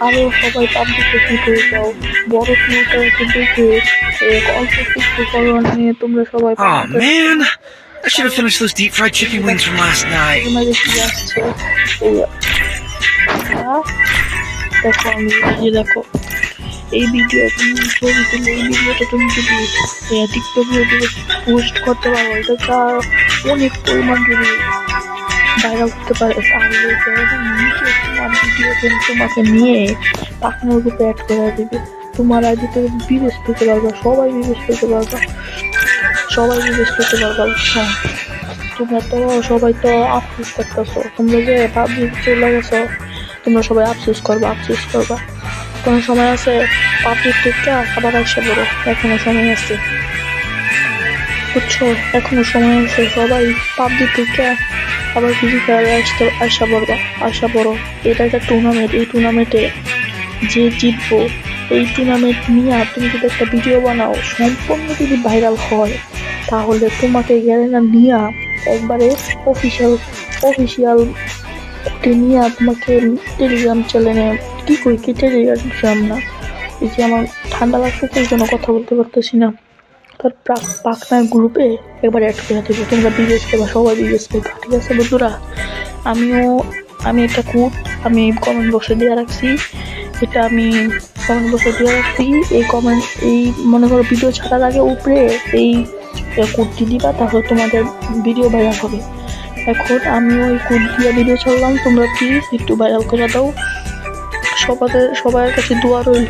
আরও সবাই পাবলিকে কি করে যাও, বড় ক্রিয়েটারকে দেখে অল্প কিছু ফলোয়ার নিয়ে তোমরা সবাই Oh man, I should have finished those deep fried chicken wings from last night. কি আসছে দেখো, আমি দেখো এই ভিডিও তুমি ছবি তুলে এই ভিডিওটা তুমি যদি টিকটক ইউটিউবে পোস্ট করতে পারো, এটা তার অনেক পরিমাণ যদি ভাইরাল করতে পারে, তাহলে নিজে তোমার ভিডিও তোমাকে নিয়ে পার্টনার গ্রুপে অ্যাড করে দিবে। তোমার আইডিতে বিদেশ পেতে পারবা, সবাই বিদেশ পেতে পারবা, সবাই বিদেশ পেতে পারবা। হ্যাঁ, তোমরা তো সবাই তো আফসোস করতেছো, তোমরা যে পাবলিক চলে গেছো, তোমরা সবাই আফসোস করবা। কোনো সময় আছে পাবলিক থেকে আবার আসা বড়, এখনো সময় আছে, বুঝছো? এখনো সময় আছে, সবাই পাবলিক থেকে আবার ফিজিক্যাল আসা বড়। এটা একটা টুর্নামেন্ট, এই টুর্নামেন্টে যে জিতবো, এই টুর্নামেন্ট নিয়ে তুমি যদি একটা ভিডিও বানাও, সম্পূর্ণ যদি ভাইরাল হয়, তাহলে তোমাকে গ্যারেনা নিয়ে একবারে অফিসিয়াল নিয়ে তোমাকে টেলিগ্রাম চ্যানেলে কি টেলিগ্রাম না, এই যে আমার ঠান্ডা লাগছে তো এই জন্য কথা বলতে পারতেছি না, তার পার্টনার গ্রুপে একবার অ্যাড করে দেবো, তোমরা বিদেশ পেবা, সবাই বিদেশ পেবা। ঠিক আছে বন্ধুরা, আমি একটা কোড আমি কমেন্ট বক্সে দিয়ে রাখছি, এটা আমি কমেন্ট বক্সে দিয়ে রাখছি। এই মনে করো ভিডিও ছাড়ার আগে উপরে এই কোডটি দিবা, তাহলে তোমাদের ভিডিও ভাইরাল হবে। এখন আমি ওই কোড দিয়ে ভিডিও ছাড়লাম, তোমরা প্লিজ একটু ভাইরাল করে দাও, সবার কাছে দোয়া রইল।